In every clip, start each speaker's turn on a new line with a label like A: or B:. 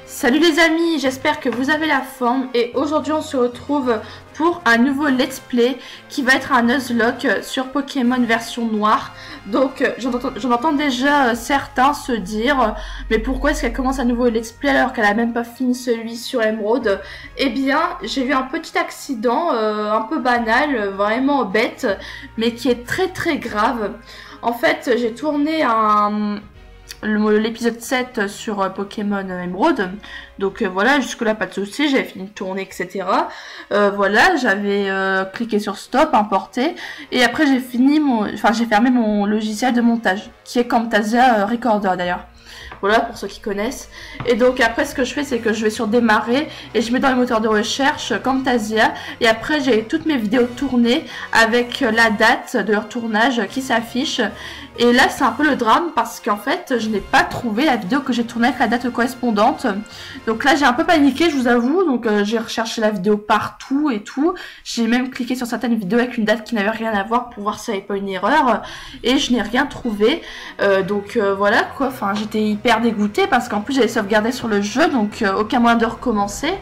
A: Salut les amis, j'espère que vous avez la forme et aujourd'hui on se retrouve pour un nouveau let's play qui va être un Nuzlocke sur Pokémon version noire. Donc j'en entends déjà certains se dire mais pourquoi est-ce qu'elle commence un nouveau let's play alors qu'elle a même pas fini celui sur Emerald? Eh bien j'ai eu un petit accident un peu banal, vraiment bête, mais qui est très grave. En fait j'ai tourné l'épisode 7 sur Pokémon Emerald, donc voilà, jusque là pas de soucis, j'avais fini de tourner, etc. Voilà, j'avais cliqué sur stop, importer, et après j'ai fermé mon logiciel de montage qui est Camtasia Recorder d'ailleurs. Voilà, pour ceux qui connaissent. Et donc après ce que je fais, c'est que je vais sur démarrer et je mets dans le moteur de recherche Camtasia, et après j'ai toutes mes vidéos tournées avec la date de leur tournage qui s'affiche. Et là c'est un peu le drame parce qu'en fait je n'ai pas trouvé la vidéo que j'ai tournée avec la date correspondante. Donc là j'ai un peu paniqué, je vous avoue. Donc j'ai recherché la vidéo partout et tout. J'ai même cliqué sur certaines vidéos avec une date qui n'avait rien à voir pour voir si ça n'avait pas une erreur. Et je n'ai rien trouvé. Voilà quoi, enfin j'étais hyper dégoûtée parce qu'en plus j'avais sauvegardé sur le jeu, donc aucun moyen de recommencer.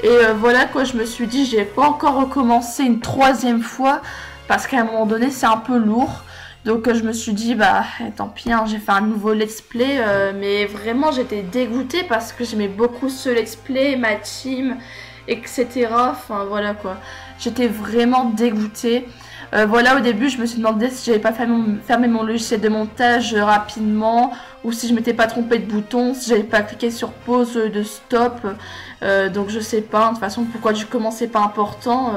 A: Et voilà quoi, je me suis dit j'ai pas encore recommencé une troisième fois parce qu'à un moment donné c'est un peu lourd. Donc je me suis dit bah tant pis, hein, j'ai fait un nouveau let's play, mais vraiment j'étais dégoûtée parce que j'aimais beaucoup ce let's play, ma team, etc. Enfin voilà quoi, j'étais vraiment dégoûtée. Voilà, au début je me suis demandé si j'avais pas fermé mon logiciel de montage rapidement, ou si je m'étais pas trompée de bouton, si j'avais pas cliqué sur pause de stop. Donc je sais pas, de toute façon pourquoi je commençais pas important.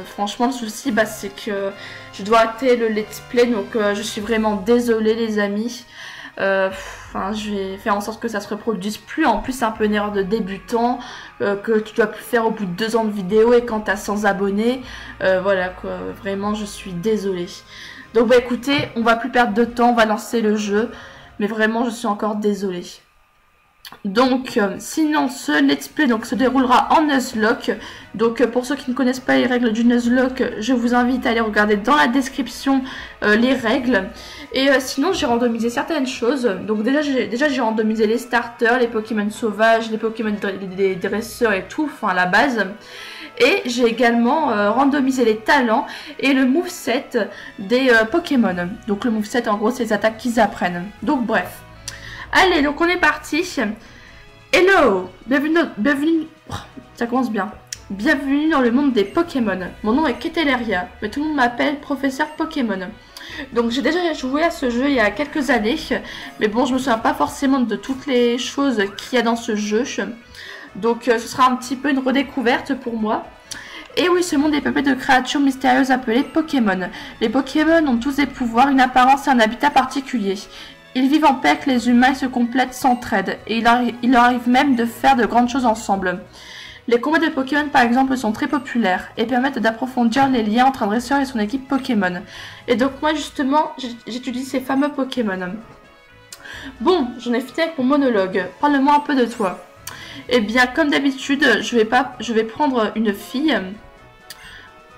A: Franchement le souci bah, c'est que je dois arrêter le let's play, donc je suis vraiment désolée les amis. Je vais faire en sorte que ça se reproduise plus. En plus c'est un peu une erreur de débutant que tu dois plus faire au bout de 2 ans de vidéo et quand tu as 100 abonnés. Voilà quoi, vraiment je suis désolée. Donc bah écoutez, on va plus perdre de temps, on va lancer le jeu. Mais vraiment je suis encore désolée. Donc sinon ce let's play donc se déroulera en Nuzlocke. Donc pour ceux qui ne connaissent pas les règles du Nuzlocke, je vous invite à aller regarder dans la description les règles. Et sinon j'ai randomisé certaines choses. Donc déjà j'ai randomisé les starters, les Pokémon sauvages, les Pokémon des dresseurs et tout, enfin la base. Et j'ai également randomisé les talents et le moveset des Pokémon. Donc le moveset en gros c'est les attaques qu'ils apprennent. Donc bref. Allez, donc on est parti. Hello, bienvenue, ça commence bien. Bienvenue dans le monde des Pokémon. Mon nom est Keteleria, mais tout le monde m'appelle Professeur Pokémon. Donc j'ai déjà joué à ce jeu il y a quelques années, mais bon, je me souviens pas forcément de toutes les choses qu'il y a dans ce jeu. Donc ce sera un petit peu une redécouverte pour moi. Et oui, ce monde est peuplé de créatures mystérieuses appelées Pokémon. Les Pokémon ont tous des pouvoirs, une apparence et un habitat particulier. Ils vivent en paix avec les humains et se complètent, s'entraident, et il leur arrive même de faire de grandes choses ensemble. Les combats de Pokémon par exemple sont très populaires et permettent d'approfondir les liens entre un dresseur et son équipe Pokémon. Et donc moi justement, j'étudie ces fameux Pokémon. Bon, j'en ai fini avec mon monologue, parle-moi un peu de toi. Eh bien comme d'habitude, je vais prendre une fille,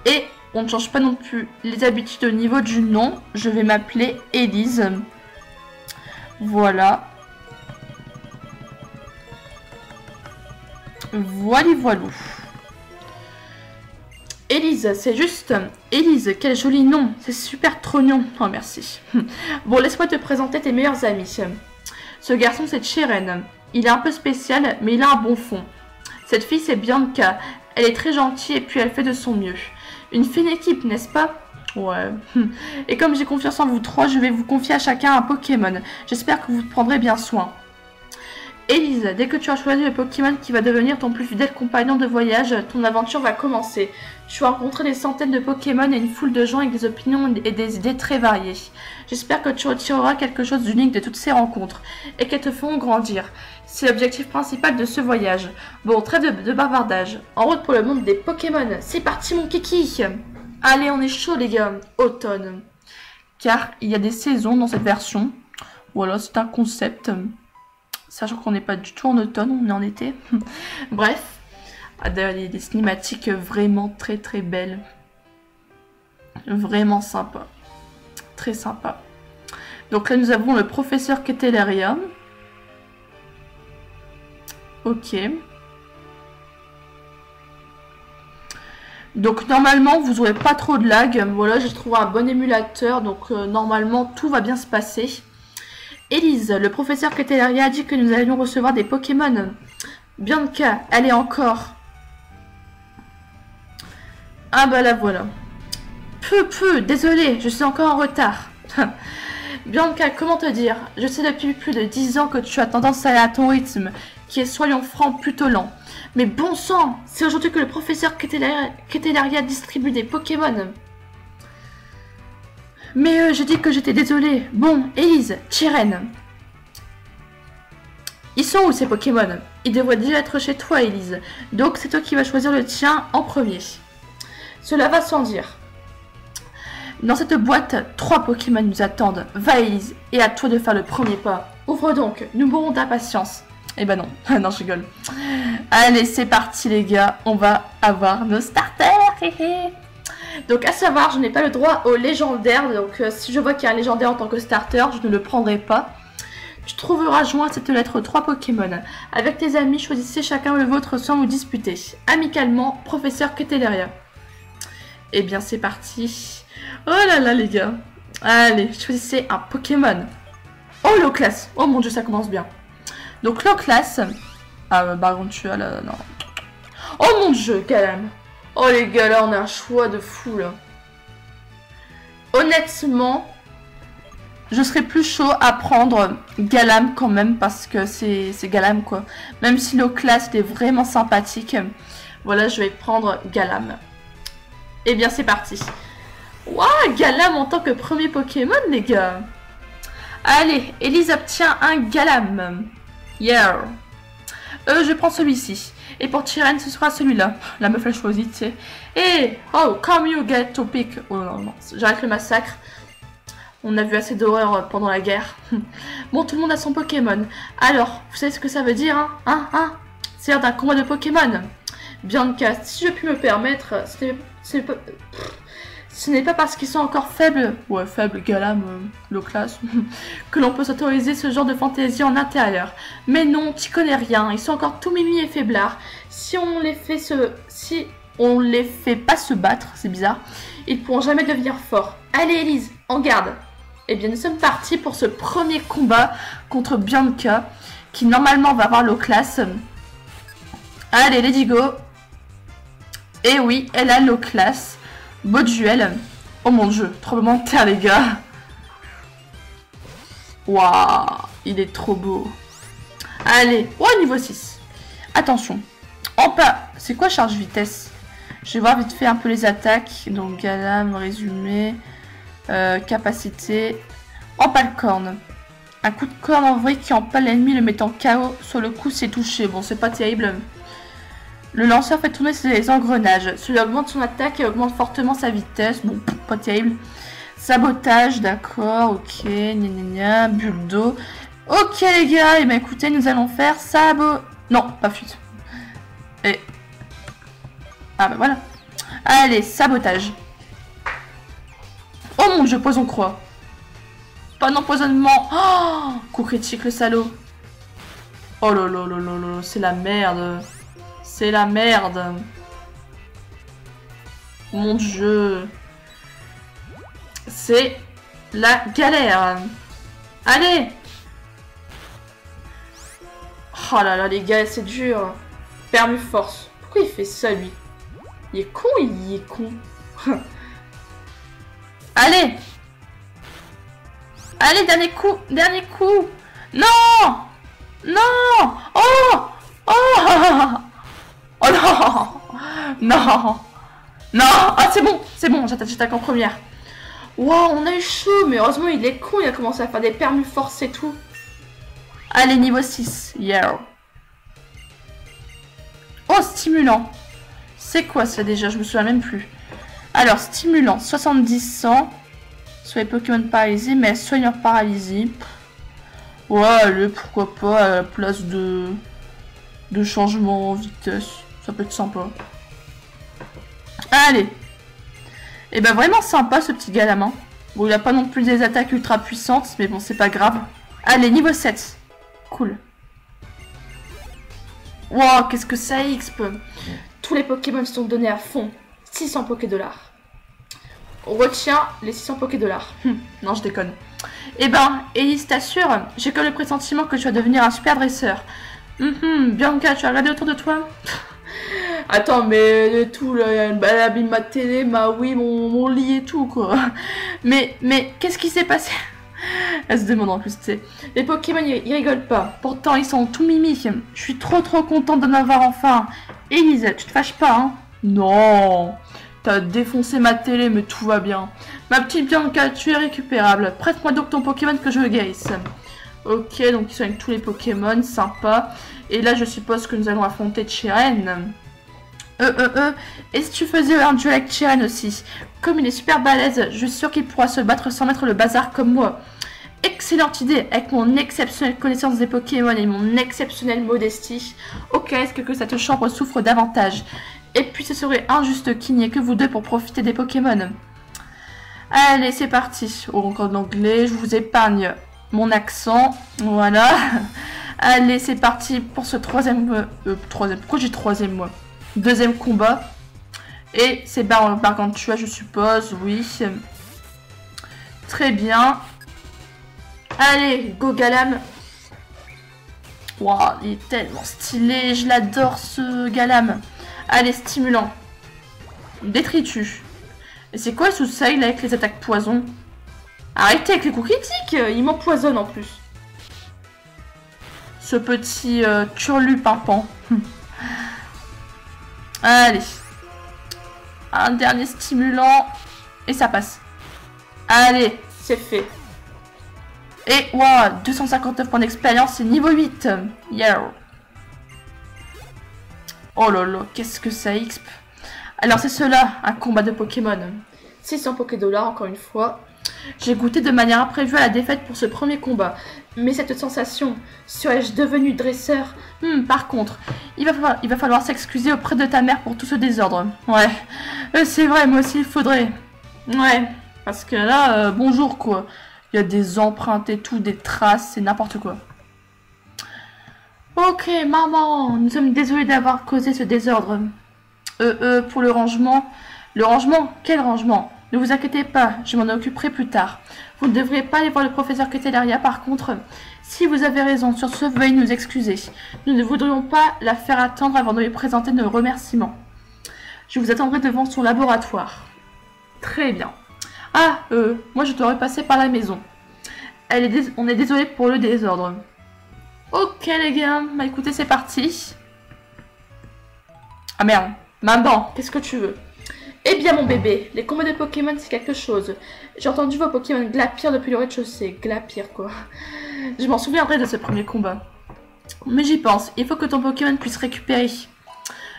A: et on ne change pas non plus les habitudes au niveau du nom, je vais m'appeler Elise. Voilà. Voilou. Elise, c'est juste. Elise, quel joli nom. C'est super trognon. Oh, merci. Bon, laisse-moi te présenter tes meilleurs amis. Ce garçon, c'est Cheren. Il est un peu spécial, mais il a un bon fond. Cette fille, c'est Bianca. Elle est très gentille et puis elle fait de son mieux. Une fine équipe, n'est-ce pas ? Ouais. Et comme j'ai confiance en vous trois, je vais vous confier à chacun un Pokémon. J'espère que vous prendrez bien soin. Elise, dès que tu as choisi le Pokémon qui va devenir ton plus fidèle compagnon de voyage, ton aventure va commencer. Tu vas rencontrer des centaines de Pokémon et une foule de gens avec des opinions et des idées très variées. J'espère que tu retireras quelque chose d'unique de toutes ces rencontres et qu'elles te feront grandir. C'est l'objectif principal de ce voyage. Bon, trêve de bavardage. En route pour le monde des Pokémon. C'est parti mon kiki! Allez, on est chaud les gars, automne. Car il y a des saisons dans cette version. Voilà, c'est un concept. Sachant qu'on n'est pas du tout en automne, on est en été. Bref. D'ailleurs, il y a des cinématiques vraiment très belles. Vraiment sympa. Très sympa. Donc là, nous avons le professeur Keteleria. Ok. Donc normalement vous n'aurez pas trop de lag. Voilà, j'ai trouvé un bon émulateur, donc normalement tout va bien se passer. Élise, le professeur Ketelaria a dit que nous allions recevoir des Pokémon. Bianca, elle est encore. Ah bah la voilà. Désolée, je suis encore en retard. Bianca, comment te dire? Je sais depuis plus de 10 ans que tu as tendance à aller à ton rythme, qui est, soyons francs, plutôt lent. Mais bon sang, c'est aujourd'hui que le professeur Ketelaria distribue des Pokémon. Mais j'ai dit que j'étais désolée. Bon, Élise, Tyrène. Ils sont où ces Pokémon? Ils devraient déjà être chez toi, Élise. Donc c'est toi qui vas choisir le tien en premier. Cela va sans dire. Dans cette boîte, 3 Pokémon nous attendent. Va, Élise, et à toi de faire le premier pas. Ouvre donc, nous mourrons d'impatience. Eh ben non, non je rigole. Allez, c'est parti les gars, on va avoir nos starters. Donc à savoir, je n'ai pas le droit au légendaire, donc si je vois qu'il y a un légendaire en tant que starter, je ne le prendrai pas. Tu trouveras joint à cette lettre 3 Pokémon. Avec tes amis, choisissez chacun le vôtre sans vous disputer. Amicalement, professeur Ketelaria. Eh bien c'est parti. Oh là là les gars. Allez, choisissez un Pokémon. Oh Loclas. Oh mon dieu, ça commence bien. Donc Loclas. Ah bah tu as là. Non. Oh mon dieu, Galam. Oh les gars, là on a un choix de fou là. Honnêtement, je serais plus chaud à prendre Galam quand même parce que c'est Galam quoi. Même si Loclas est vraiment sympathique. Voilà, je vais prendre Galam. Eh bien c'est parti. Waouh, Galam en tant que premier Pokémon les gars. Allez, Élise obtient un Galam. Yeah. Je prends celui-ci. Et pour Tyrène, ce sera celui-là. La meuf l'a choisi, tu sais. Et oh, come you get to pick. Oh non, non, j'arrête le massacre. On a vu assez d'horreur pendant la guerre. Bon, tout le monde a son Pokémon. Alors, vous savez ce que ça veut dire, hein? C'est l'heure d'un combat de Pokémon. Bianca, si je puis me permettre, ce n'est pas parce qu'ils sont encore faibles, ouais faibles, Galam, Loclas, que l'on peut s'autoriser ce genre de fantaisie en intérieur. Mais non, tu connais rien, ils sont encore tout mimi et faiblards. Si on les fait pas se battre, c'est bizarre, ils pourront jamais devenir forts. Allez Élise, en garde. Eh bien nous sommes partis pour ce premier combat contre Bianca, qui normalement va avoir Loclas. Allez, let's go. Et oui, elle a Loclas. Beau duel. Oh mon dieu, tremblement de terre les gars. Waouh, il est trop beau. Allez, oh niveau 6. Attention. C'est quoi charge vitesse? Je vais voir vite fait un peu les attaques. Donc Galam, résumé. Capacité. Empale-corne. Un coup de corne en vrai qui empale l'ennemi le mettant KO. Sur le coup c'est touché. Bon c'est pas terrible. Le lanceur fait tourner ses engrenages. Celui augmente son attaque et augmente fortement sa vitesse. Bon, pas terrible. Sabotage, d'accord, ok. Gna, bulle d'eau. Ok les gars, et bien écoutez, nous allons faire Non, pas fuite. Et... Ah bah voilà. Allez, sabotage. Oh mon dieu, poison croix. Pas d'empoisonnement. Oh, coup critique le salaud. Oh là là là là là, c'est la merde. C'est la merde. Mon dieu. C'est la galère. Allez. Oh là là les gars, c'est dur. Permu force. Pourquoi il fait ça lui? Il est con, il est con. Allez. Allez, dernier coup. Dernier coup. Non. Non. Oh. Oh. Oh non. Non. Non. Ah c'est bon, j'attaque en première. Waouh, on a eu chaud, mais heureusement il est con, il a commencé à faire des permus force et tout. Allez, niveau 6. Yeah. Oh, stimulant. C'est quoi ça déjà? Je me souviens même plus. Alors, stimulant, 70-100. Soit les Pokémon paralysés, mais soigneur paralysé. Ouais, allez, pourquoi pas à la place de changement en vitesse. Ça peut être sympa. Allez. Et ben vraiment sympa ce petit gars à la main. Bon, il a pas non plus des attaques ultra puissantes, mais bon, c'est pas grave. Allez, niveau 7. Cool. Wow, qu'est-ce que ça exp. Tous les Pokémon sont donnés à fond. 600 Poké-Dollars. On retient les 600 Poké-Dollars. Non, je déconne. Eh ben, Elise, t'assure, j'ai comme le pressentiment que tu vas devenir un super dresseur. Bianca, tu as regardé autour de toi? Attends, mais tout, l'abîme, ma télé, ma Wii, mon lit et tout, quoi. Mais qu'est-ce qui s'est passé? Elle se demande en plus, tu sais. Les Pokémon, ils rigolent pas. Pourtant, ils sont tout mimi. Je suis trop contente d'en avoir enfin. Elise, tu te fâches pas, hein? Non. T'as défoncé ma télé, mais tout va bien. Ma petite Bianca, tu es récupérable. Prête-moi donc ton Pokémon que je guérisse. Ok, donc ils sont avec tous les Pokémon, sympa. Et là, je suppose que nous allons affronter Cheren. Et si tu faisais un duel avec Cheren aussi? Comme il est super balèze, je suis sûre qu'il pourra se battre sans mettre le bazar comme moi. Excellente idée, avec mon exceptionnelle connaissance des Pokémon et mon exceptionnelle modestie. Ok, est-ce que cette chambre souffre davantage? Et puis ce serait injuste qu'il n'y ait que vous deux pour profiter des Pokémon. Allez, c'est parti. Oh, encore de l'anglais, je vous épargne mon accent. Voilà. Allez, c'est parti pour ce troisième... pourquoi j'ai troisième, moi? Deuxième combat. Et c'est Gargantua, je suppose, oui. Très bien. Allez, go Galam. Waouh, il est tellement stylé. Je l'adore, ce Galam. Allez, stimulant. Détritus. Et c'est quoi ce seuil avec les attaques poison? Arrêtez avec les coups critiques. Il m'empoisonne en plus. Ce petit turlupimpant. Allez. Un dernier stimulant. Et ça passe. Allez, c'est fait. Et, waouh, 259 points d'expérience, c'est niveau 8. Yeah. Oh là là, qu'est-ce que ça exp. Alors c'est cela, un combat de Pokémon. 600 Poké-Dollars, encore une fois. J'ai goûté de manière imprévue à la défaite pour ce premier combat. Mais cette sensation, serais-je devenu dresseur? Par contre, il va falloir s'excuser auprès de ta mère pour tout ce désordre. Ouais, c'est vrai, moi aussi il faudrait. Ouais, parce que là, bonjour quoi. Il y a des empreintes et tout, des traces, c'est n'importe quoi. Ok, maman, nous sommes désolés d'avoir causé ce désordre. Pour le rangement... Le rangement? Quel rangement? Ne vous inquiétez pas, je m'en occuperai plus tard. Vous ne devriez pas aller voir le professeur Ketelaria par contre. Si vous avez raison, sur ce, veuillez nous excuser. Nous ne voudrions pas la faire attendre avant de lui présenter nos remerciements. Je vous attendrai devant son laboratoire. Très bien. Ah, moi je dois repasser par la maison. On est désolé pour le désordre. Ok les gars, bah écoutez, c'est parti. Ah merde, maman, qu'est-ce que tu veux? Eh bien mon bébé, les combats de Pokémon c'est quelque chose. J'ai entendu vos Pokémon Glapir depuis le rez-de-chaussée. Glapir quoi. Je m'en souviendrai de ce premier combat. Mais j'y pense, il faut que ton Pokémon puisse récupérer.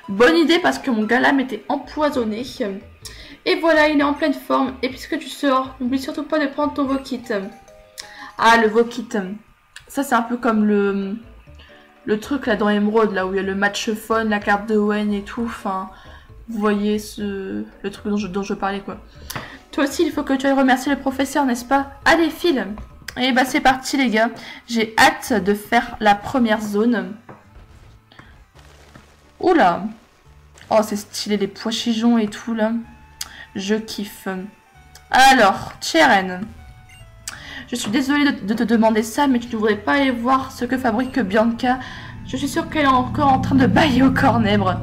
A: Bonne idée parce que mon Galam était empoisonné. Et voilà, il est en pleine forme. Et puisque tu sors, n'oublie surtout pas de prendre ton Vokit. Ah, le Vokit. Ça c'est un peu comme le truc là dans Emerald, là où il y a le match phone, la carte de Wayne et tout. Enfin... Vous voyez le truc dont je parlais quoi. Toi aussi il faut que tu ailles remercier le professeur, n'est-ce pas? Allez file. Et bah c'est parti les gars. J'ai hâte de faire la première zone. Oula. Oh c'est stylé les pois chichons et tout là. Je kiffe. Alors, Cheren. Je suis désolée de te demander ça, mais tu ne voudrais pas aller voir ce que fabrique Bianca. Je suis sûre qu'elle est encore en train de bailler au cornèbre.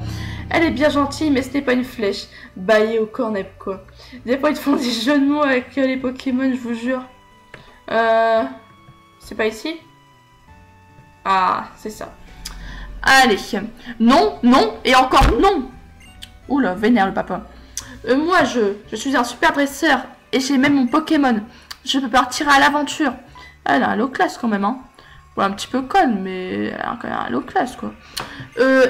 A: Elle est bien gentille, mais ce n'est pas une flèche. Bailler au cornèbre, quoi. Des fois, ils te font des jeux de mots avec les Pokémon, je vous jure. C'est pas ici? Ah, c'est ça. Allez. Non, non, et encore non. Oula, vénère le papa. Moi, je suis un super dresseur, et j'ai même mon Pokémon. Je peux partir à l'aventure. Elle a un low class quand même, hein. Ouais, un petit peu conne, mais elle a quand même un low class, quoi.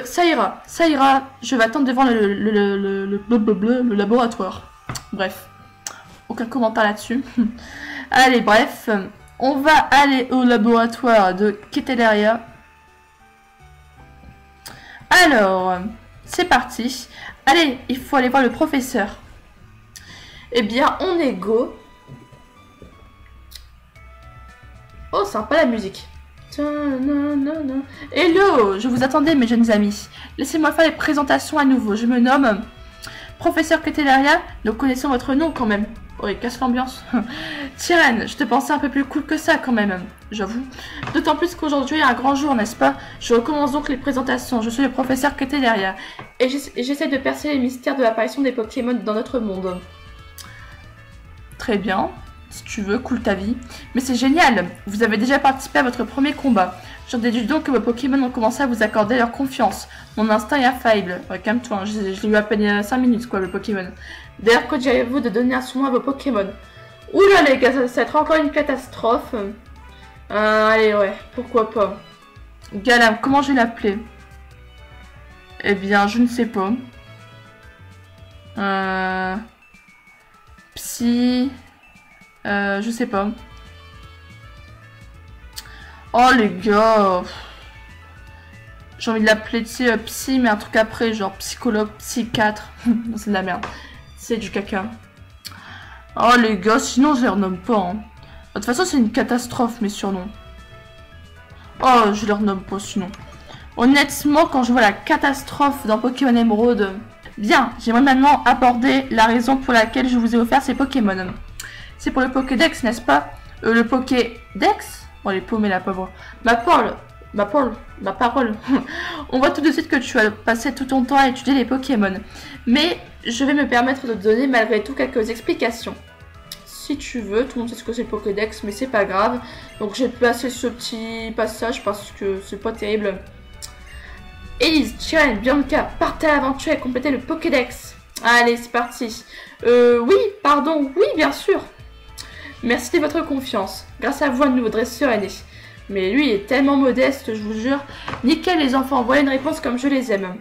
A: Ça ira, ça ira. Je vais attendre devant le laboratoire. Bref, aucun commentaire là-dessus. Allez, bref, on va aller au laboratoire de Ketelaria. Alors, c'est parti. Allez, il faut aller voir le professeur. Eh bien, on est go. Oh, sympa la musique. Non, non, non. Hello, je vous attendais, mes jeunes amis. Laissez-moi faire les présentations à nouveau. Je me nomme Professeur Ketelaria. Nous connaissons votre nom quand même. Oui, casse l'ambiance. Tyrène, je te pensais un peu plus cool que ça quand même, j'avoue. D'autant plus qu'aujourd'hui est un grand jour, n'est-ce pas? Je recommence donc les présentations. Je suis le professeur Ketelaria et j'essaie de percer les mystères de l'apparition des Pokémon dans notre monde. Très bien, si tu veux, cool ta vie. Mais c'est génial, vous avez déjà participé à votre premier combat. J'en déduis donc que vos Pokémon ont commencé à vous accorder leur confiance. Mon instinct est infaillible. Ouais, calme-toi, hein, je l'ai eu à peine 5 minutes quoi, le Pokémon. D'ailleurs, que diriez-vous de donner un soin à vos Pokémon? Oula les gars, ça va être encore une catastrophe. Allez, ouais, pourquoi pas. Galam, comment je vais l'appeler? Eh bien, je ne sais pas. Psy... je sais pas. Oh les gars. J'ai envie de l'appeler, tu sais, psy, mais un truc après, genre psychologue, psychiatre. C'est de la merde. C'est du caca. Oh les gars, sinon je les renomme pas. Hein. De toute façon, c'est une catastrophe, mes surnoms. Oh, je les renomme pas sinon. Honnêtement, quand je vois la catastrophe dans Pokémon Emerald... Bien, j'aimerais maintenant aborder la raison pour laquelle je vous ai offert ces Pokémon. C'est pour le Pokédex, n'est-ce pas? Le Pokédex? Oh, les paumés, la pauvre. Ma parole. On voit tout de suite que tu as passé tout ton temps à étudier les Pokémon. Mais je vais me permettre de te donner malgré tout quelques explications. Si tu veux, tout le monde sait ce que c'est le Pokédex, mais c'est pas grave. Donc j'ai placé ce petit passage parce que c'est pas terrible. Élise, Tyrène, Bianca, partez à l'aventure et complétez le Pokédex. Allez, c'est parti. Oui, pardon, oui, bien sûr. Merci de votre confiance. Grâce à vous, un nouveau dresseur est né. Mais lui, il est tellement modeste, je vous jure. Nickel, les enfants, voilà une réponse comme je les aime.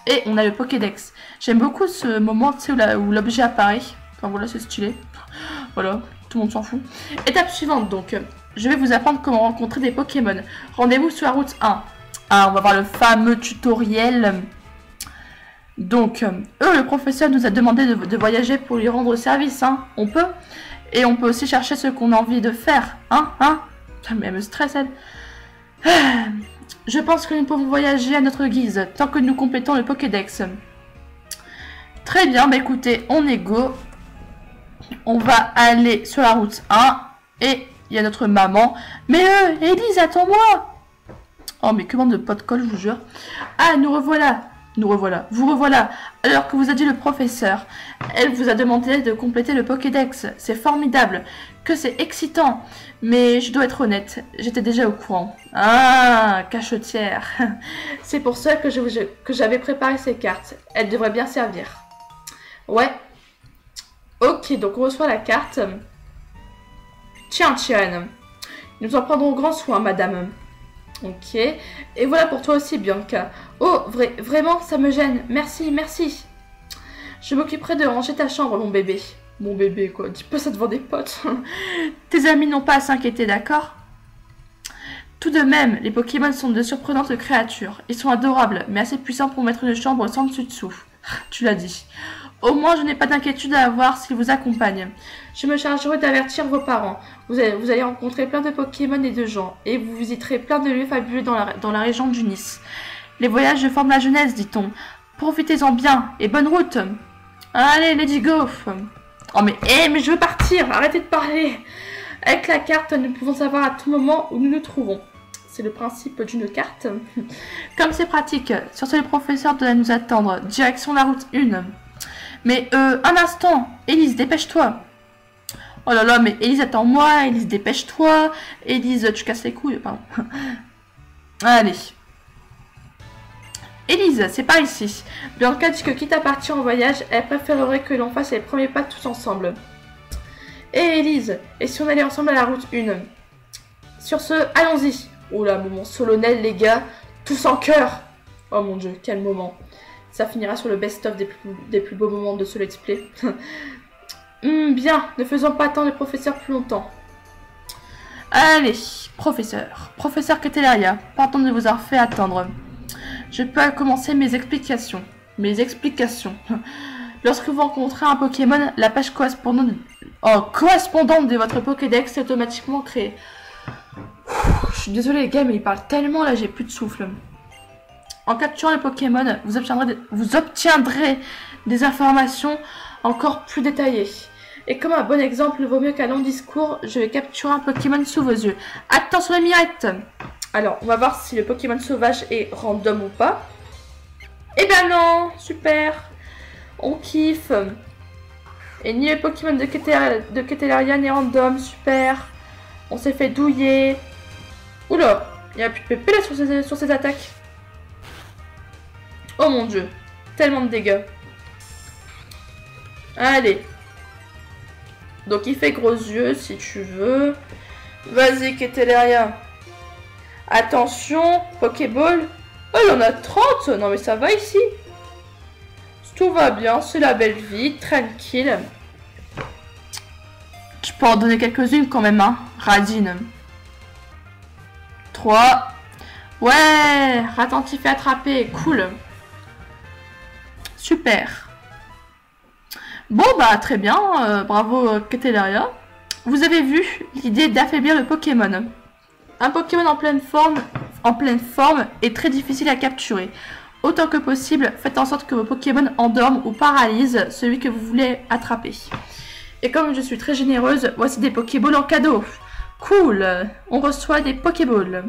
A: Et on a le Pokédex. J'aime beaucoup ce moment, tu sais, où l'objet apparaît. Enfin, voilà, c'est stylé. Voilà, tout le monde s'en fout. Étape suivante, donc. Je vais vous apprendre comment rencontrer des Pokémon. Rendez-vous sur la route 1. Ah, on va voir le fameux tutoriel. Donc, le professeur nous a demandé de voyager pour lui rendre service, hein. On peut. Et on peut aussi chercher ce qu'on a envie de faire, hein. Mais elle me stresse, elle. Je pense que nous pouvons voyager à notre guise, tant que nous complétons le Pokédex. Très bien, bah écoutez, on est go. On va aller sur la route 1. Et il y a notre maman. Mais Élise, attends-moi. Oh, mais que bande de potes colle, je vous jure. Ah, nous revoilà. Vous revoilà. Alors que vous a dit le professeur. Elle vous a demandé de compléter le Pokédex. C'est formidable. Que c'est excitant. Mais je dois être honnête, j'étais déjà au courant. Ah, cachetière. C'est pour ça que j'avais préparé ces cartes. Elles devraient bien servir. Ouais. Ok, donc on reçoit la carte. Tiens, Tyrène. Nous en prendrons grand soin, madame. Ok. Et voilà pour toi aussi, Bianca. Oh, vraiment, ça me gêne. Merci, merci. Je m'occuperai de ranger ta chambre, mon bébé. Mon bébé, quoi. Dis pas ça devant des potes. Tes amis n'ont pas à s'inquiéter, d'accord? Tout de même, les Pokémon sont de surprenantes créatures. Ils sont adorables, mais assez puissants pour mettre une chambre sans dessus-dessous. Tu l'as dit. Au moins, je n'ai pas d'inquiétude à avoir s'ils vous accompagnent. Je me chargerai d'avertir vos parents. Vous allez rencontrer plein de Pokémon et de gens, et vous visiterez plein de lieux fabuleux dans la région du Nice. Les voyages forment la jeunesse, dit-on. Profitez-en bien, et bonne route. Allez, let's go. Oh mais je veux partir, arrêtez de parler. Avec la carte, nous pouvons savoir à tout moment où nous nous trouvons. C'est le principe d'une carte. Comme c'est pratique, sur ce, le professeur doit nous attendre. Direction la route 1. Mais un instant, Élise, dépêche-toi. Oh là là, mais Élise, attends-moi, Élise, dépêche-toi. Élise, tu casses les couilles, pardon. Allez. Élise, c'est par ici. Bianca dit que quitte à partir en voyage, elle préférerait que l'on fasse les premiers pas tous ensemble. Et Élise, et si on allait ensemble à la route 1? Sur ce, allons-y. Oh là, moment solennel, les gars. Tous en cœur. Oh mon dieu, quel moment. Ça finira sur le best-of des plus beaux moments de ce let's play. Bien, ne faisons pas attendre le professeur plus longtemps. Allez, Professeur Ketelaria, pardon de vous avoir fait attendre. Je peux commencer mes explications. Lorsque vous rencontrez un Pokémon, la page correspondante de votre Pokédex est automatiquement créée. Je suis désolée les gars, mais il parle tellement là, j'ai plus de souffle. En capturant les Pokémon, vous obtiendrez des informations encore plus détaillées. Et comme un bon exemple, vaut mieux qu'un long discours, je vais capturer un Pokémon sous vos yeux. Attention les mirettes! Alors, on va voir si le Pokémon sauvage est random ou pas. Eh ben non! Super! On kiffe! Et ni le Pokémon de Ketelaria n'est random, super! On s'est fait douiller. Oula! Il n'y a plus de PP là sur ces attaques. Oh mon dieu! Tellement de dégâts. Allez! Donc il fait gros yeux si tu veux. Vas-y Ketelaria. Attention, Pokéball. Oh, il y en a 30. Non mais ça va ici. Tout va bien, c'est la belle vie, tranquille. Je peux en donner quelques-unes quand même, hein. Radine. 3. Ouais, attentif et attrapé, cool. Super. Bon bah très bien, bravo Ketelaria. Vous avez vu l'idée d'affaiblir le Pokémon. Un Pokémon en pleine forme est très difficile à capturer. Autant que possible, faites en sorte que vos Pokémon endorment ou paralysent celui que vous voulez attraper. Et comme je suis très généreuse, voici des Pokéballs en cadeau. Cool, on reçoit des Pokéballs.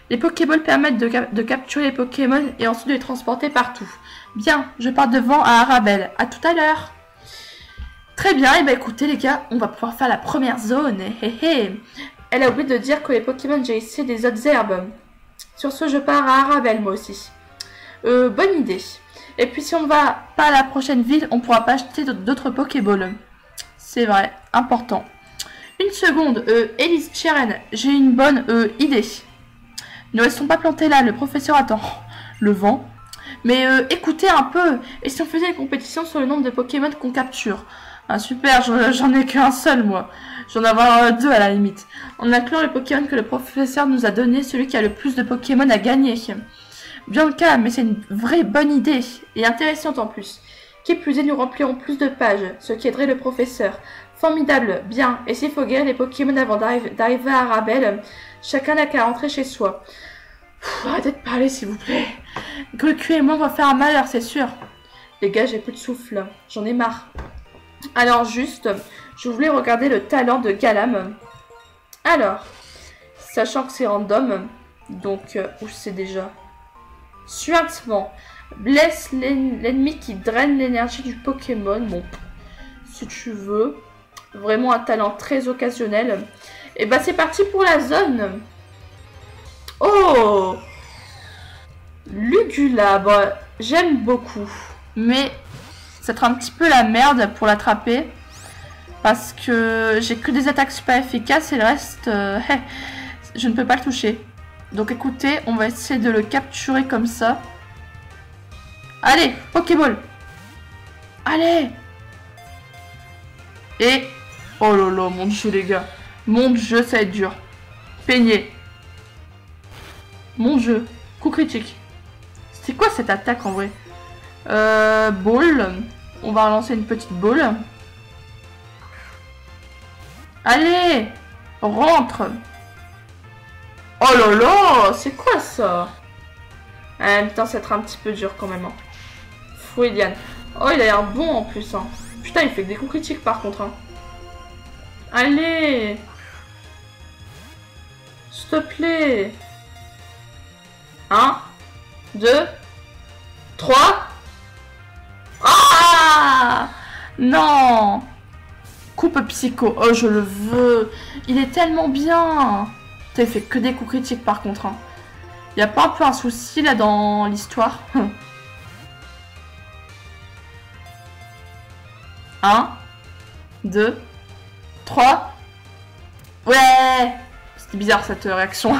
A: Les Pokéballs permettent de capturer les Pokémon et ensuite de les transporter partout. Bien, je pars devant à Arabelle. À tout à l'heure. Très bien, et bah écoutez les gars, on va pouvoir faire la première zone. Elle a oublié de dire que les Pokémon j'ai ici des autres herbes. Sur ce, je pars à Arabelle moi aussi. Bonne idée. Et puis si on va pas à la prochaine ville, on pourra pas acheter d'autres Pokéballs. C'est vrai, important. Une seconde, Elise Cheren, j'ai une bonne idée. Ne restons pas plantés là, le professeur attend. Le vent. Mais écoutez un peu, et si on faisait une compétition sur le nombre de Pokémon qu'on capture? Ah super, j'en ai qu'un seul moi. J'en ai avoir 2 à la limite. On inclut le Pokémon que le professeur nous a donné, celui qui a le plus de Pokémon à gagner. Bien le cas, mais c'est une vraie bonne idée, et intéressante en plus. Qui plus est, nous remplirons plus de pages, ce qui aiderait le professeur. Formidable, bien, et s'il faut guérir les Pokémon avant d'arriver à Arabelle, chacun n'a qu'à rentrer chez soi. Arrêtez de parler s'il vous plaît. Grecu et moi on va faire un malheur, c'est sûr. Les gars, j'ai plus de souffle, j'en ai marre. Alors juste, je voulais regarder le talent de Galam. Alors, sachant que c'est random, donc, où c'est déjà? Suintement, blesse l'ennemi qui draine l'énergie du Pokémon. Bon, si tu veux. Vraiment un talent très occasionnel. Et bah c'est parti pour la zone. Oh, Lugulabre, j'aime beaucoup. Mais ça sera un petit peu la merde pour l'attraper. Parce que j'ai que des attaques super efficaces et le reste, je ne peux pas le toucher. Donc écoutez, on va essayer de le capturer comme ça. Allez, Pokéball. Allez. Et... oh là là, mon dieu les gars. Mon dieu, ça va être dur. Peigné. Mon dieu. Coup critique. C'était quoi cette attaque en vrai? Ball. On va relancer une petite ball. Allez. Rentre. Oh là là, c'est quoi ça? En même temps, ça va être un petit peu dur quand même. Hein. Fouilliane. Oh, il a l'air bon en plus. Hein. Putain, il fait que des coups critiques par contre. Hein. Allez. S'il te plaît. 1, 2, 3. Ah! Non! Coupe psycho. Oh, je le veux. Il est tellement bien. Il fait que des coups critiques par contre. Hein. Y a pas un peu un souci là dans l'histoire? 1, 2, 3. Ouais! C'était bizarre cette réaction.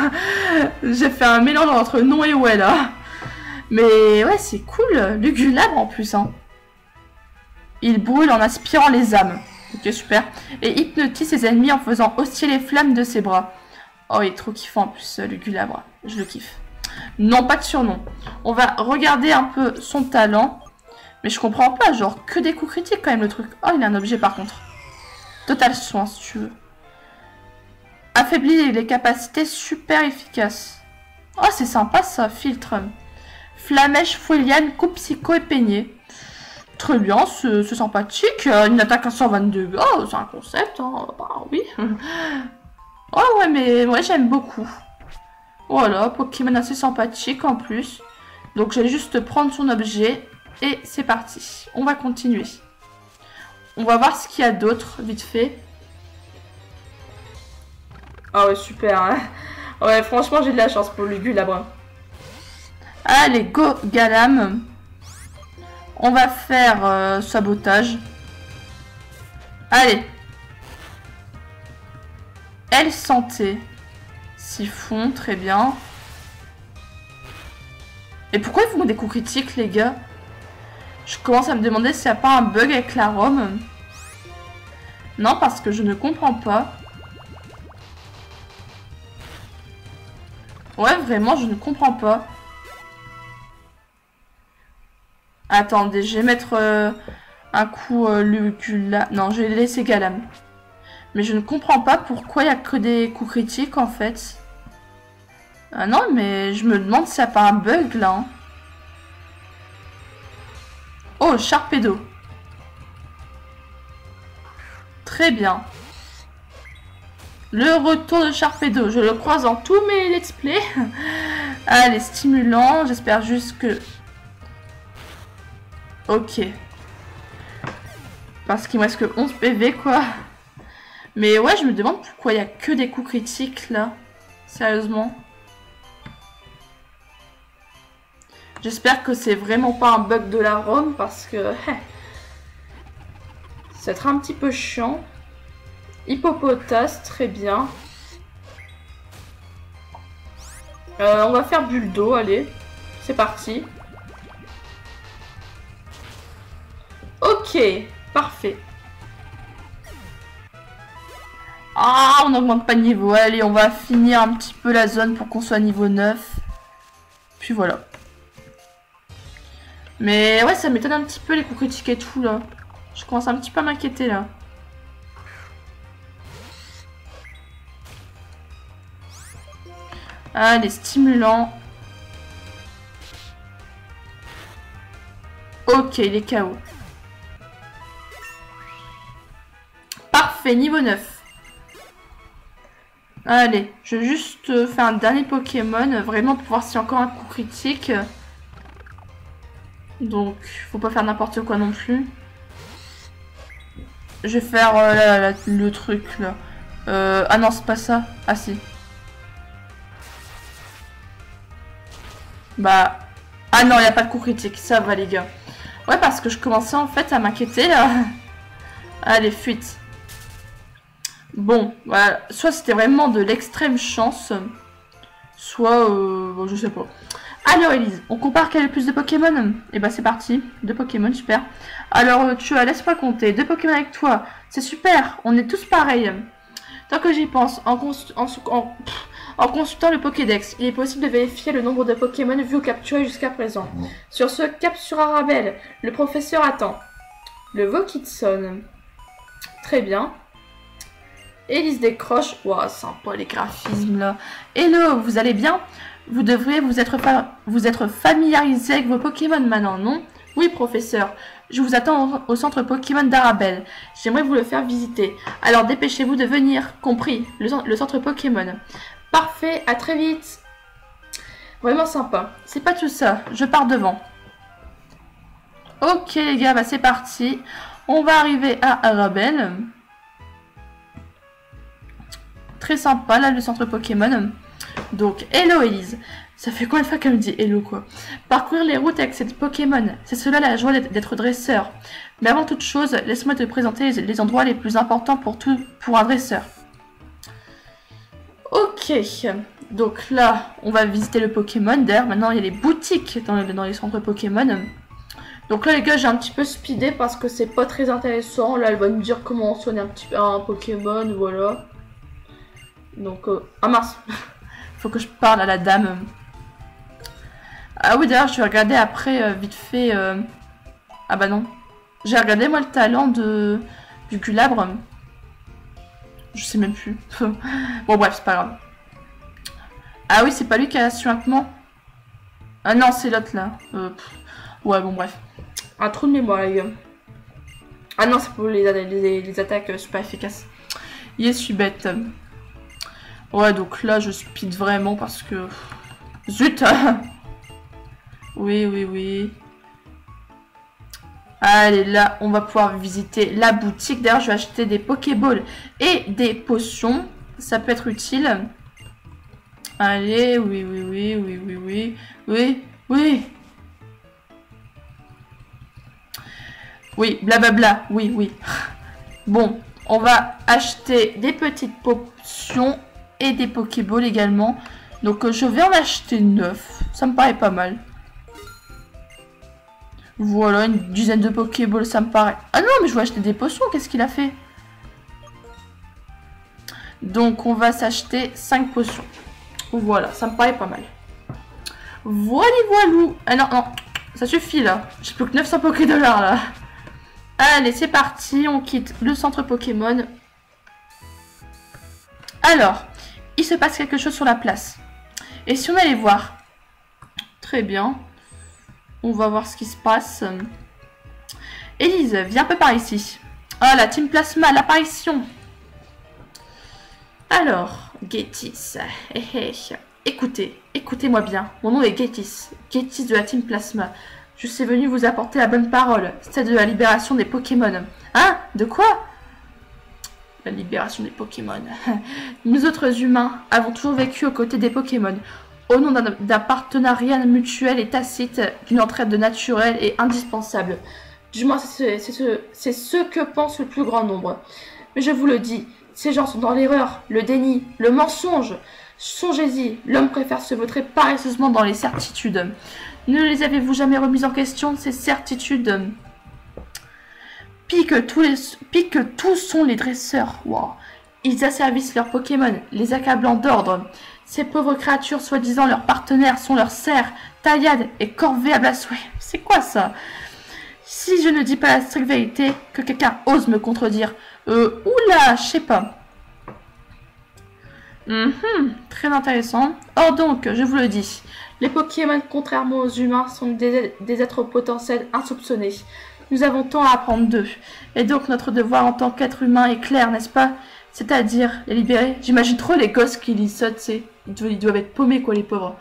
A: J'ai fait un mélange entre non et ouais là. Mais ouais, c'est cool. Lugulabre en plus. Hein. Il brûle en aspirant les âmes. Ok, super. Et hypnotise ses ennemis en faisant osciller les flammes de ses bras. Oh, il est trop kiffant en plus, Lugulabre. Je le kiffe. Non, pas de surnom. On va regarder un peu son talent. Mais je comprends pas, genre que des coups critiques quand même le truc. Oh, il a un objet par contre. Total soin si tu veux. Affaiblit les capacités super efficaces. Oh, c'est sympa ça, filtre. Flamèche, foliane, coupe psycho et peigné. Très bien, c'est sympathique. Une attaque à 122. Oh, c'est un concept, hein. Bah oui. Oh ouais, mais ouais, j'aime beaucoup. Voilà, Pokémon assez sympathique en plus. Donc je vais juste prendre son objet et c'est parti. On va continuer. On va voir ce qu'il y a d'autre, vite fait. Ah ouais, super. Hein. Ouais, franchement, j'ai de la chance pour le Gulabre. Allez, go Galam. On va faire sabotage. Allez. Elle santé. Siphon, très bien. Et pourquoi ils font des coups critiques, les gars? Je commence à me demander s'il n'y a pas un bug avec la ROM. Non, parce que je ne comprends pas. Ouais, vraiment, je ne comprends pas. Attendez, je vais mettre un coup Lucula. Non, je vais laisser Galam. Mais je ne comprends pas pourquoi il n'y a que des coups critiques, en fait. Ah non, mais je me demande s'il n'y a pas un bug, là. Hein. Oh, Sharpedo. Très bien. Le retour de Sharpedo. Je le croise dans tous mes let's play. Allez, stimulant. J'espère juste que... Ok. Parce qu'il me reste que 11 PV, quoi. Mais ouais, je me demande pourquoi il n'y a que des coups critiques, là. Sérieusement. J'espère que c'est vraiment pas un bug de la ROM, parce que... ça va être un petit peu chiant. Hippopotas, très bien. On va faire bulle d'eau, allez. C'est parti. Ok, parfait. Ah, on n'augmente pas de niveau. Allez, on va finir un petit peu la zone pour qu'on soit niveau 9. Puis voilà. Mais ouais, ça m'étonne un petit peu les coups critiques et tout, là. Je commence un petit peu à m'inquiéter, là. Allez, stimulant. Ok, il est KO. Parfait, niveau 9. Allez, je vais juste faire un dernier Pokémon, vraiment pour voir s'il y a encore un coup critique. Donc, faut pas faire n'importe quoi non plus. Je vais faire le truc, là. Ah non, c'est pas ça. Ah si. Bah... Ah non, il n'y a pas de coup critique, ça va les gars. Ouais, parce que je commençais en fait à m'inquiéter, là. Allez, fuite. Bon, voilà. Soit c'était vraiment de l'extrême chance, soit, bon, je sais pas. Alors Elise, on compare quel est le plus de Pokémon? Et bah c'est parti, 2 Pokémon, super. Alors tu as, laisse-moi compter, 2 Pokémon avec toi, c'est super, on est tous pareils. Tant que j'y pense, en consultant le Pokédex, il est possible de vérifier le nombre de Pokémon vus ou capturés jusqu'à présent. Sur ce cap sur Arabelle, le professeur attend. Le Vokitson. Très bien. Elise décroche. Waouh, sympa les graphismes là. Hello, vous allez bien? Vous devriez vous être familiarisé avec vos Pokémon maintenant, non? Oui, professeur. Je vous attends au centre Pokémon d'Arabelle. J'aimerais vous le faire visiter. Alors dépêchez-vous de venir. Compris, le centre Pokémon. Parfait, à très vite. Vraiment sympa. C'est pas tout ça, je pars devant. Ok les gars, bah c'est parti. On va arriver à Arabelle. Très sympa là le centre Pokémon. Donc hello Elise. Ça fait combien de fois qu'elle me dit hello quoi? Parcourir les routes avec cette Pokémon, c'est cela la joie d'être dresseur. Mais avant toute chose, laisse-moi te présenter les endroits les plus importants pour un dresseur. Ok, donc là, on va visiter le Pokémon. D'ailleurs, maintenant, il y a les boutiques dans les centres Pokémon. Donc là, les gars, j'ai un petit peu speedé parce que c'est pas très intéressant. Là, elle va me dire comment soigner un petit peu un Pokémon, voilà. Donc, ah mince, faut que je parle à la dame. Ah oui, d'ailleurs, je vais regarder après, vite fait... Ah bah non. J'ai regardé, moi, le talent du Gulabre. Je sais même plus. Bon bref, c'est pas grave. Ah oui, c'est pas lui qui a suintement. Ah non, c'est l'autre là. Ouais, bon bref. Un trou de mémoire, les gars. Ah non, c'est pour les attaques super efficaces. Yes, je suis bête. Ouais, donc là, je speed vraiment parce que... Zut. Oui, oui, oui. Allez, là, on va pouvoir visiter la boutique. D'ailleurs, je vais acheter des Pokéballs et des potions. Ça peut être utile. Allez, oui, oui, oui, oui, oui, oui, oui, oui. Oui, blablabla, oui, oui. Bon, on va acheter des petites potions et des Pokéballs également. Donc, je vais en acheter 9. Ça me paraît pas mal. Voilà, une dizaine de Pokéballs, ça me paraît... Ah non, mais je vais acheter des potions, qu'est-ce qu'il a fait? Donc, on va s'acheter 5 potions. Voilà, ça me paraît pas mal. Voilà, voilou. Ah non, non, ça suffit là. J'ai plus que 900 Pokédollars là. Allez, c'est parti, on quitte le centre Pokémon. Alors, il se passe quelque chose sur la place. Et si on allait voir? Très bien. On va voir ce qui se passe. Élise, viens un peu par ici. Ah, la Team Plasma, l'apparition. Alors, Gétis. Écoutez, écoutez-moi bien. Mon nom est Gétis. Gétis de la Team Plasma. Je suis venu vous apporter la bonne parole. Celle de la libération des Pokémon. Hein? De quoi? La libération des Pokémon. Nous autres humains avons toujours vécu aux côtés des Pokémon. Au nom d'un partenariat mutuel et tacite, d'une entraide naturelle et indispensable. Du moins, c'est ce que pense le plus grand nombre. Mais je vous le dis, ces gens sont dans l'erreur, le déni, le mensonge. Songez-y, l'homme préfère se vautrer paresseusement dans les certitudes. Ne les avez-vous jamais remises en question, ces certitudes? Pis que tous sont les dresseurs. Wow. Ils asservissent leurs Pokémon, les accablant d'ordre. Ces pauvres créatures, soi-disant leurs partenaires, sont leurs serfs, taillades et corvéables à souhait. C'est quoi ça? Si je ne dis pas la stricte vérité, que quelqu'un ose me contredire. Oula, je sais pas. Très intéressant. Or donc, je vous le dis, les Pokémon, contrairement aux humains, sont des êtres potentiels insoupçonnés. Nous avons tant à apprendre d'eux. Et donc notre devoir en tant qu'être humain est clair, n'est-ce pas? C'est-à-dire les libérer. J'imagine trop les gosses qui lisent ça, tu sais. Ils doivent être paumés, quoi, les pauvres.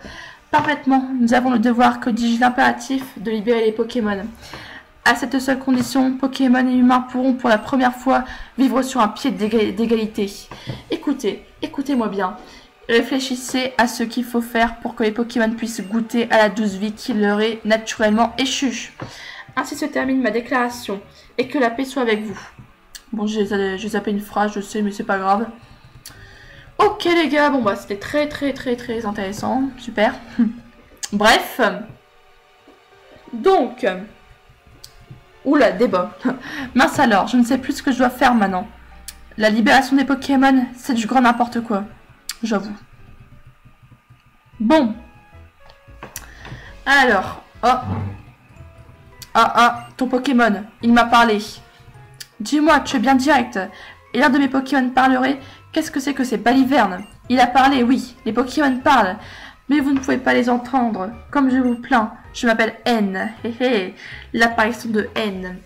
A: Parfaitement, nous avons le devoir, que dis-je, l'impératif de libérer les Pokémon. À cette seule condition, Pokémon et humains pourront pour la première fois vivre sur un pied d'égalité. Écoutez-moi bien. Réfléchissez à ce qu'il faut faire pour que les Pokémon puissent goûter à la douce vie qui leur est naturellement échue. Ainsi se termine ma déclaration, et que la paix soit avec vous. Bon, j'ai zappé une phrase, je sais, mais c'est pas grave. Ok les gars, bon bah c'était très intéressant, super. Bref. Donc... Oula, débat. Mince alors, je ne sais plus ce que je dois faire maintenant. La libération des Pokémon, c'est du grand n'importe quoi. J'avoue. Bon. Alors. Oh. Ton Pokémon, il m'a parlé. Dis-moi, tu es bien direct. Et l'un de mes Pokémon parlerait. Qu'est-ce que c'est que ces balivernes? Il a parlé, oui, les Pokémon parlent. Mais vous ne pouvez pas les entendre. Comme je vous plains, je m'appelle N. L'apparition de N.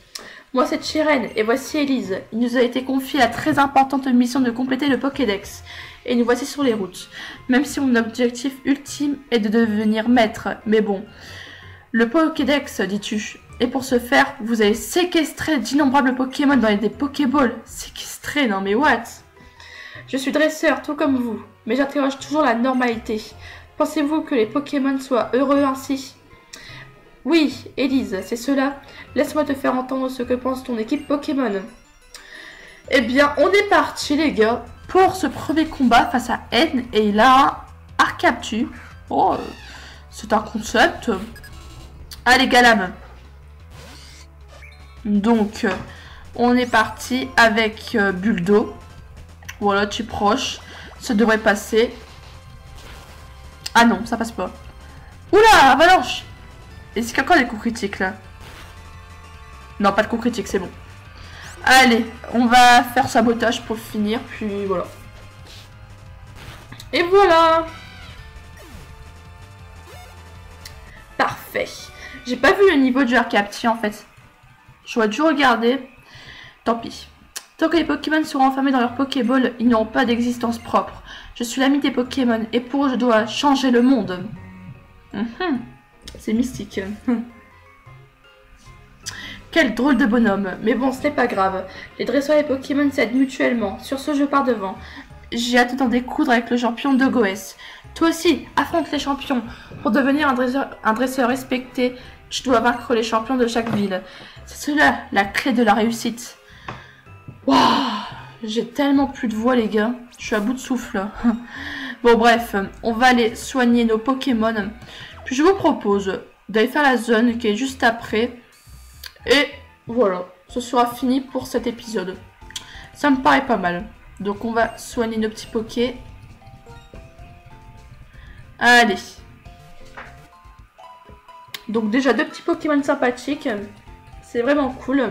A: Moi, c'est Chiren, et voici Élise. Il nous a été confié la très importante mission de compléter le Pokédex. Et nous voici sur les routes. Même si mon objectif ultime est de devenir maître. Mais bon. Le Pokédex, dis-tu. Et pour ce faire, vous allez séquestrer d'innombrables Pokémon dans des Pokéballs. Séquestrer, non mais what? Je suis dresseur, tout comme vous. Mais j'interroge toujours la normalité. Pensez-vous que les Pokémon soient heureux ainsi? Oui, Élise, c'est cela. Laisse-moi te faire entendre ce que pense ton équipe Pokémon. Eh bien, on est parti, les gars, pour ce premier combat face à N. Et il a un Arcaptu. Oh, c'est un concept. Allez, Galam. Donc, on est parti avec Buldo. Voilà, tu es proche. Ça devrait passer. Ah non, ça passe pas. Oula, avalanche! Est-ce qu'il y a encore des coups critiques là? Non, pas de coups critiques, c'est bon. Allez, on va faire sabotage pour le finir, puis voilà. Et voilà. Parfait. J'ai pas vu le niveau de joueur captif en fait. J'aurais dû regarder. Tant pis. Tant que les Pokémon seront enfermés dans leur Pokéball, ils n'auront pas d'existence propre. Je suis l'ami des Pokémon et pour eux je dois changer le monde. C'est mystique. Quel drôle de bonhomme. Mais bon, ce n'est pas grave. Les dresseurs et les Pokémon s'aident mutuellement. Sur ce, je pars devant. J'ai hâte d'en découdre avec le champion de Goes. Toi aussi, affronte les champions. Pour devenir un dresseur respecté, tu dois vaincre les champions de chaque ville. C'est cela, la clé de la réussite. Waouh, j'ai tellement plus de voix, les gars. Je suis à bout de souffle. Bon, bref, on va aller soigner nos Pokémon. Puis je vous propose d'aller faire la zone qui est juste après. Et voilà, ce sera fini pour cet épisode. Ça me paraît pas mal. Donc on va soigner nos petits Pokés. Allez. Donc déjà 2 petits Pokémon sympathiques. C'est vraiment cool.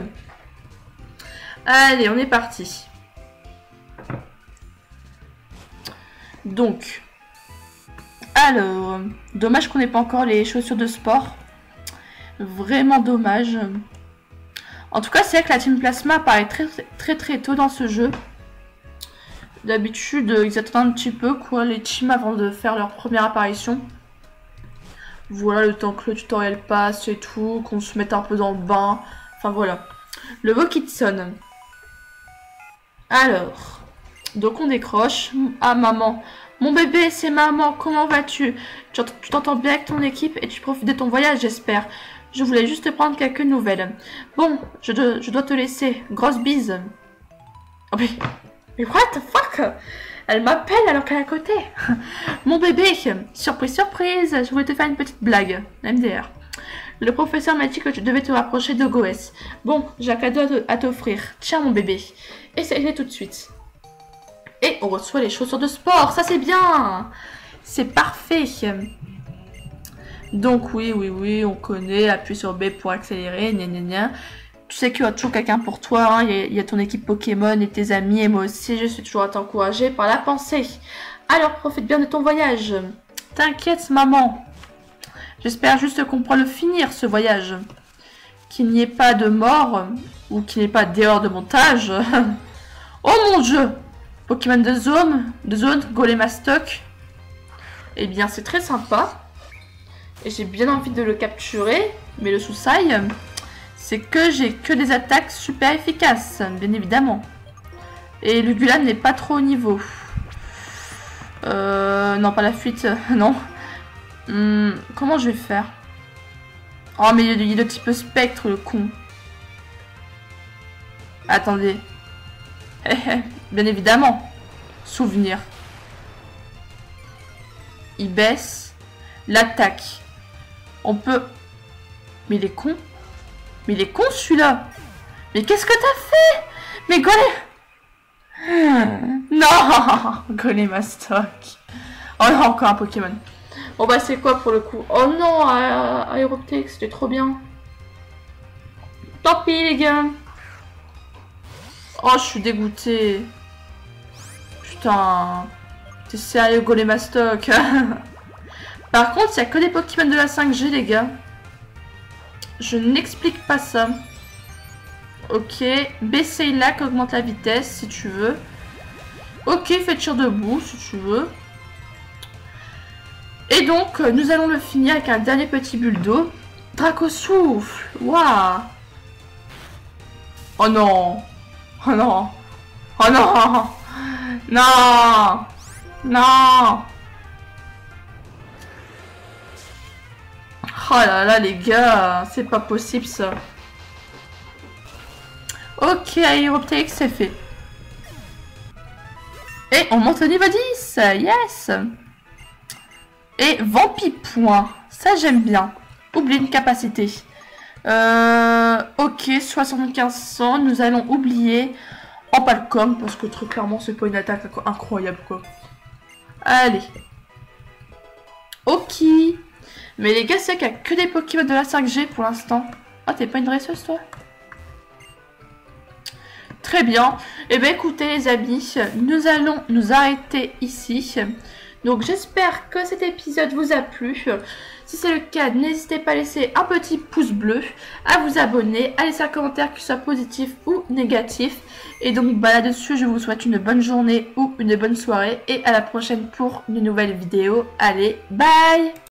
A: Allez, on est parti. Donc. Alors. Dommage qu'on n'ait pas encore les chaussures de sport. Vraiment dommage. En tout cas, c'est vrai que la Team Plasma apparaît très tôt dans ce jeu. D'habitude, ils attendent un petit peu quoi, les teams avant de faire leur première apparition. Voilà, le temps que le tutoriel passe et tout, qu'on se mette un peu dans le bain. Enfin voilà. Le Vokitson. Alors. Donc on décroche. Ah maman. Mon bébé, c'est maman, comment vas-tu? Tu t'entends bien avec ton équipe et tu profites de ton voyage, j'espère. Je voulais juste prendre quelques nouvelles. Bon, je dois te laisser. Grosse bise. Oh mais what the fuck? Elle m'appelle alors qu'elle est à côté. Mon bébé, surprise, surprise, je voulais te faire une petite blague. MDR. Le professeur m'a dit que tu devais te rapprocher de Goes. Bon, j'ai un cadeau à t'offrir. Tiens mon bébé. Essaye-le tout de suite. Et on reçoit les chaussures de sport, ça c'est bien. C'est parfait. Donc oui, on connaît, appuie sur B pour accélérer, gna gna gna. Tu sais qu'il y a toujours quelqu'un pour toi, hein. Il y a ton équipe Pokémon et tes amis, et moi aussi, je suis toujours à t'encourager par la pensée. Alors profite bien de ton voyage. T'inquiète maman. J'espère juste qu'on pourra le finir ce voyage. Qu'il n'y ait pas de mort, ou qu'il n'y ait pas d'erreur de montage. Oh mon dieu. Pokémon de zone, Golemastoc. Eh bien c'est très sympa. Et j'ai bien envie de le capturer, mais le souci, c'est que j'ai que des attaques super efficaces, bien évidemment. Et Lugulan n'est pas trop au niveau. Non, pas la fuite, non. Comment je vais faire? Oh, mais il est de type spectre, le con. Attendez. Bien évidemment. Souvenir. Il baisse l'attaque. On peut... Mais il est con. Mais il est con celui-là. Mais qu'est-ce que t'as fait? Mais Non. Golemastoc. Oh non, encore un Pokémon. Bon bah c'est quoi pour le coup? Oh non, Aéroptech, c'était trop bien. Tant pis les gars. Oh, je suis dégoûtée. Putain. T'es sérieux, Golemastoc? Par contre, il n'y a que des Pokémon de la 5G, les gars. Je n'explique pas ça. Ok. Baisser lac augmente la vitesse, si tu veux. Ok, fais tir debout, si tu veux. Et donc, nous allons le finir avec un dernier petit bulle d'eau. Dracosouffle. Waouh. Oh non. Oh non. Oh non. Non. Non. Oh là là les gars, c'est pas possible ça. Ok, Aéroptech c'est fait. Et on monte au niveau 10, yes. Et Vampipoint, ça j'aime bien. Oublie une capacité. Ok, 7500, nous allons oublier Empalcom parce que très clairement c'est pas une attaque incroyable quoi. Allez. Ok. Mais les gars, c'est qu'il n'y a que des Pokémon de la 5G pour l'instant. Ah, t'es pas une dresseuse, toi? Très bien. Et bien écoutez les amis, nous allons nous arrêter ici. Donc j'espère que cet épisode vous a plu. Si c'est le cas, n'hésitez pas à laisser un petit pouce bleu, à vous abonner, à laisser un commentaire qui soit positif ou négatif. Et donc là-dessus, je vous souhaite une bonne journée ou une bonne soirée. Et à la prochaine pour une nouvelle vidéo. Allez, bye!